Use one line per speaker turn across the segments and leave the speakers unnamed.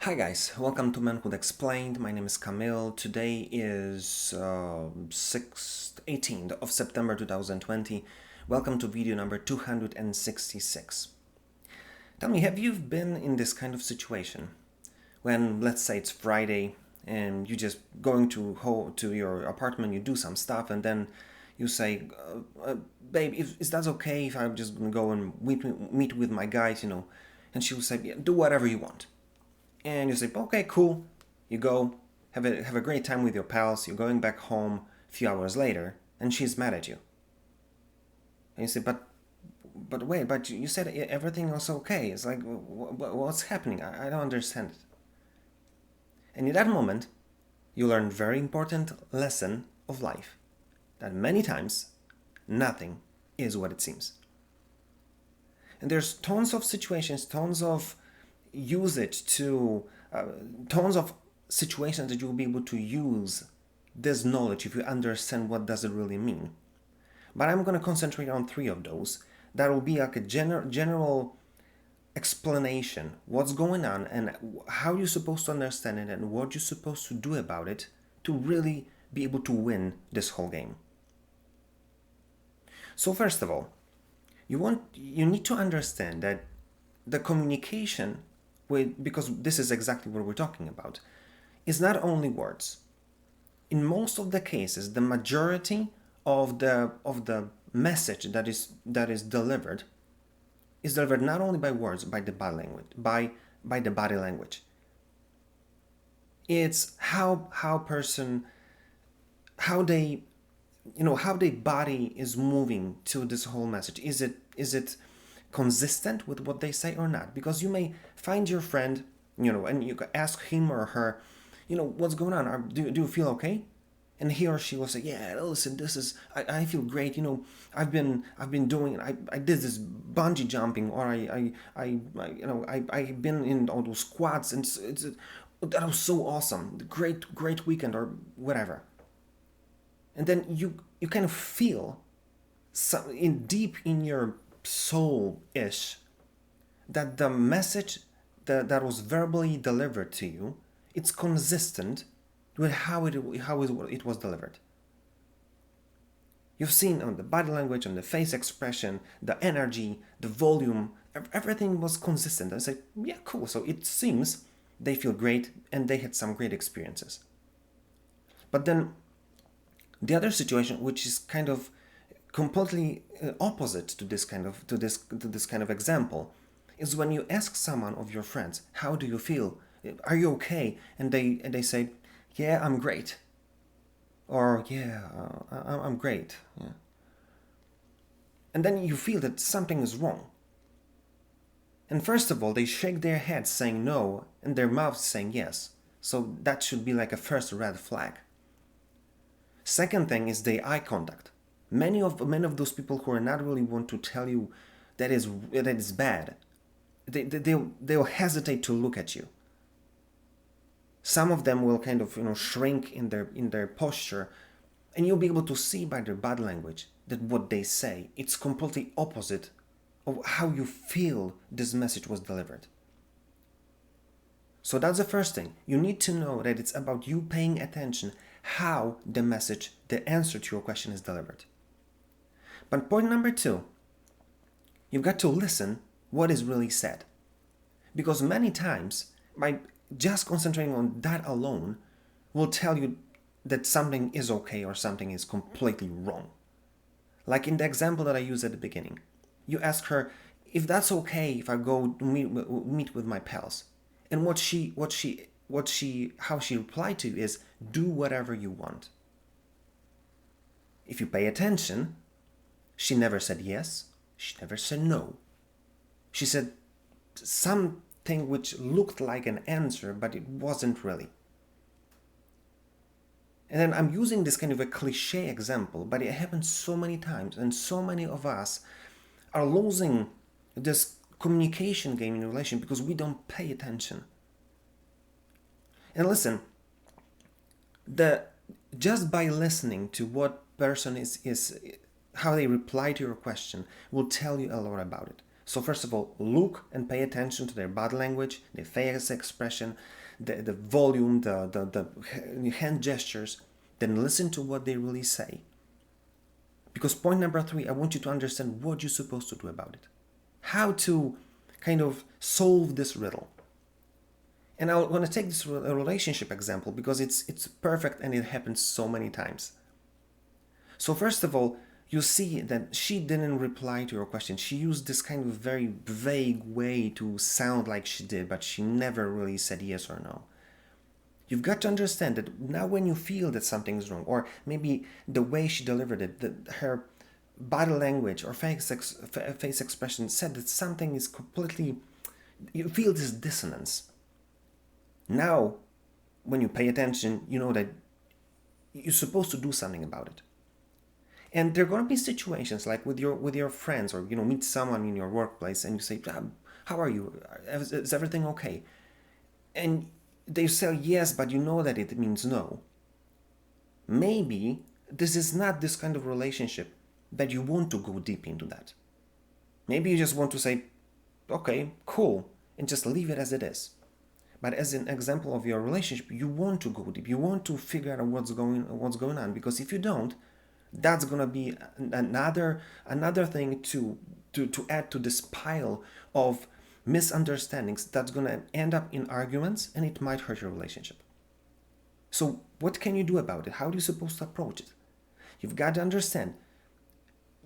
Hi guys, welcome to Manhood Explained. My name is Camille. Today is 18th of September 2020. Welcome to video number 266. Tell me, have you been in this kind of situation when, let's say it's Friday and you just going to your apartment, you do some stuff, and then you say, "Babe, is that okay if I'm just gonna go and meet with my guys, And she will say, "Yeah, do whatever you want." And you say, okay, cool. You go, have a great time with your pals. You're going back home a few hours later, and she's mad at you. And you say, but wait, but you said everything was okay. It's like, what's happening? I don't understand it. And in that moment, you learn a very important lesson of life, that many times, nothing is what it seems. And there's tons of situations, tons of usage to tons of situations that you'll be able to use this knowledge if you understand what does it really mean. But I'm going to concentrate on three of those. That will be like a general explanation, what's going on and how you're supposed to understand it and what you're supposed to do about it to really be able to win this whole game. So first of all, you need to understand that the communication because this is exactly what we're talking about, is not only words. In most of the cases, the majority of the message that is delivered is delivered not only by words, by the body language, by the body language. It's how they how their body is moving to this whole message. Is it consistent with what they say or not? Because you may find your friend, and you ask him or her, what's going on? Do you feel okay? And he or she will say, yeah, listen, this is, I feel great. I've been doing, I did this bungee jumping, or I've been in all those squats, and that was so awesome. Great weekend, or whatever. And then you kind of feel deep in your soul-ish that the message that was verbally delivered to you, it's consistent with how it was delivered. You've seen on the body language, on the face expression, the energy, the volume, everything was consistent. I say, yeah, cool. So it seems they feel great and they had some great experiences. But then the other situation, which is kind of completely opposite to this kind of example, is when you ask someone of your friends, "How do you feel? Are you okay?" and they say, "Yeah, I'm great," or "Yeah, I'm great." Yeah. And then you feel that something is wrong. And first of all, they shake their heads saying no, and their mouths saying yes. So that should be like a first red flag. Second thing is the eye contact. Many of those people who are not really want to tell you that is bad, they'll hesitate to look at you. Some of them will kind of shrink in their posture, and you'll be able to see by their body language that what they say, it's completely opposite of how you feel this message was delivered. So that's the first thing. You need to know that it's about you paying attention how the message, the answer to your question is delivered. But point number two, you've got to listen what is really said. Because many times, by just concentrating on that alone, will tell you that something is okay or something is completely wrong. Like in the example that I used at the beginning. You ask her if that's okay if I go meet with my pals. And how she replied to you is, do whatever you want. If you pay attention, she never said yes, she never said no. She said something which looked like an answer, but it wasn't really. And then I'm using this kind of a cliche example, but it happens so many times, and so many of us are losing this communication game in a relation because we don't pay attention. And listen, just by listening to what person is how they reply to your question will tell you a lot about it. So first of all, look and pay attention to their body language, their face expression, the volume, the hand gestures. Then listen to what they really say. Because point number 3, I want you to understand what you're supposed to do about it. How to kind of solve this riddle. And I want to take this relationship example because it's perfect and it happens so many times. So first of all, you see that she didn't reply to your question. She used this kind of very vague way to sound like she did, but she never really said yes or no. You've got to understand that now when you feel that something is wrong, or maybe the way she delivered it, her body language or face expression said that something is completely, you feel this dissonance. Now, when you pay attention, you know that you're supposed to do something about it. And there are going to be situations like with your friends, or meet someone in your workplace and you say, how are you? Is everything okay? And they say yes, but you know that it means no. Maybe this is not this kind of relationship that you want to go deep into that. Maybe you just want to say, okay, cool, and just leave it as it is. But as an example of your relationship, you want to go deep. You want to figure out what's going on, because if you don't, that's gonna be another thing to add to this pile of misunderstandings that's gonna end up in arguments, and it might hurt your relationship. So what can you do about it? How are you supposed to approach it? You've got to understand,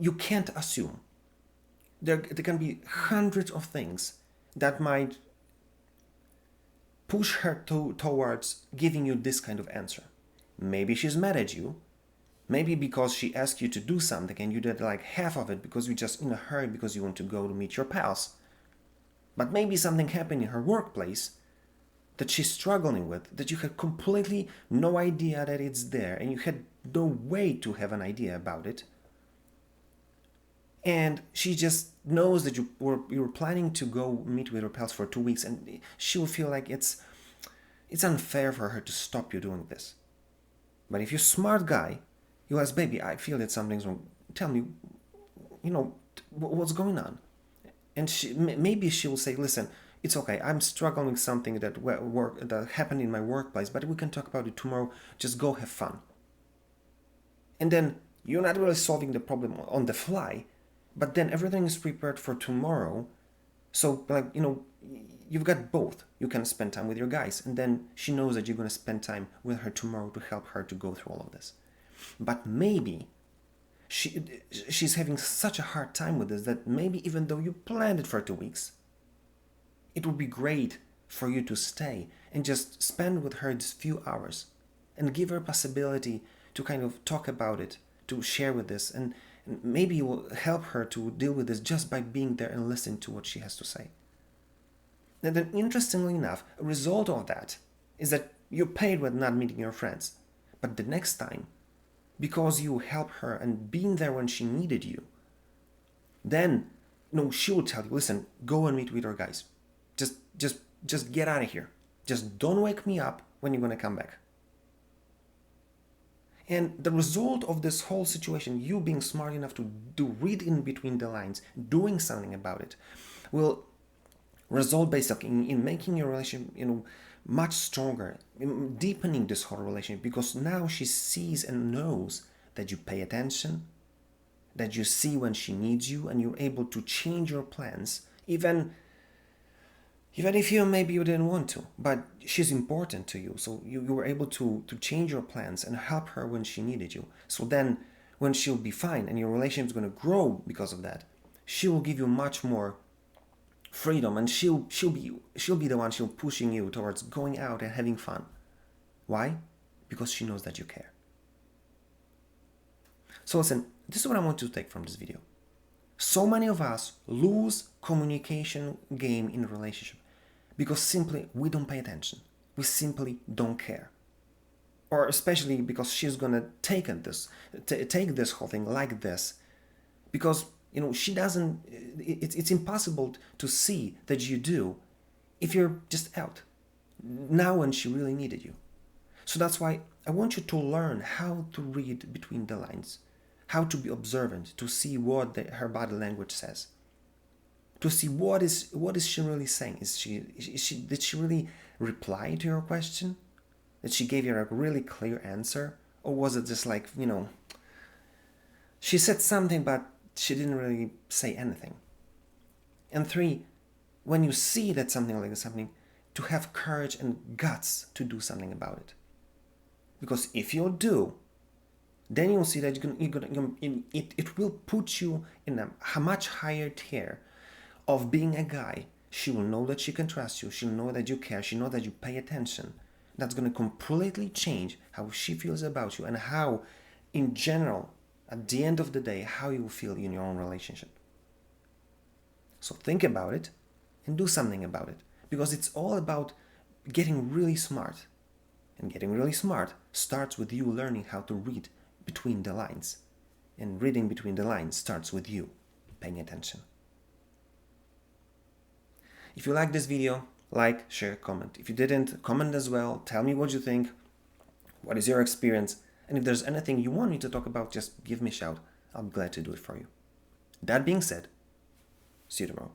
you can't assume. There can be hundreds of things that might push her towards giving you this kind of answer. Maybe she's mad at you. Maybe because she asked you to do something and you did like half of it because you're just in a hurry because you want to go to meet your pals. But maybe something happened in her workplace that she's struggling with, that you had completely no idea that it's there, and you had no way to have an idea about it. And she just knows that you were planning to go meet with her pals for 2 weeks, and she will feel like it's unfair for her to stop you doing this. But if you're a smart guy, you ask, baby, I feel that something's wrong. Tell me, what's going on? And maybe she will say, listen, it's okay. I'm struggling with something that happened in my workplace, but we can talk about it tomorrow. Just go have fun. And then you're not really solving the problem on the fly, but then everything is prepared for tomorrow. So, you've got both. You can spend time with your guys, and then she knows that you're going to spend time with her tomorrow to help her to go through all of this. But maybe she's having such a hard time with this that maybe even though you planned it for 2 weeks, it would be great for you to stay and just spend with her these few hours and give her a possibility to kind of talk about it, to share with this, and maybe you will help her to deal with this just by being there and listening to what she has to say. And then, interestingly enough, a result of that is that you paid with not meeting your friends. But the next time, because you help her and being there when she needed you, then she will tell you, listen, go and meet with your guys. Just get out of here. Just don't wake me up when you're going to come back. And the result of this whole situation, you being smart enough to read in between the lines, doing something about it, will result basically in making your relationship, much stronger, in deepening this whole relationship, because now she sees and knows that you pay attention, that you see when she needs you, and you're able to change your plans, even if maybe you didn't want to, but she's important to you, so you were able to change your plans and help her when she needed you. So then when she'll be fine and your relationship is going to grow because of that, she will give you much more freedom, and she'll be the one pushing you towards going out and having fun. Why? Because she knows that you care. So listen, this is what I want to take from this video. So many of us lose communication game in a relationship because simply we don't pay attention. We simply don't care. Or especially because she's gonna take this whole thing like this, because she doesn't. It's impossible to see that you do if you're just out now when she really needed you. So that's why I want you to learn how to read between the lines, how to be observant, to see what her body language says. to see what is she really saying. Did she really reply to your question? Did she give you a really clear answer? Or was it just like, she said something, but she didn't really say anything? And 3, when you see that something like this is happening, to have courage and guts to do something about it. Because if you do, then you'll see that it will put you in a much higher tier of being a guy. She will know that she can trust you. She'll know that you care. She'll know that you pay attention. That's going to completely change how she feels about you and how, in general, at the end of the day, how you feel in your own relationship. So think about it and do something about it. Because it's all about getting really smart. And getting really smart starts with you learning how to read between the lines. And reading between the lines starts with you paying attention. If you like this video, like, share, comment. If you didn't, comment as well. Tell me what you think. What is your experience? And if there's anything you want me to talk about, just give me a shout. I'll be glad to do it for you. That being said, see you tomorrow.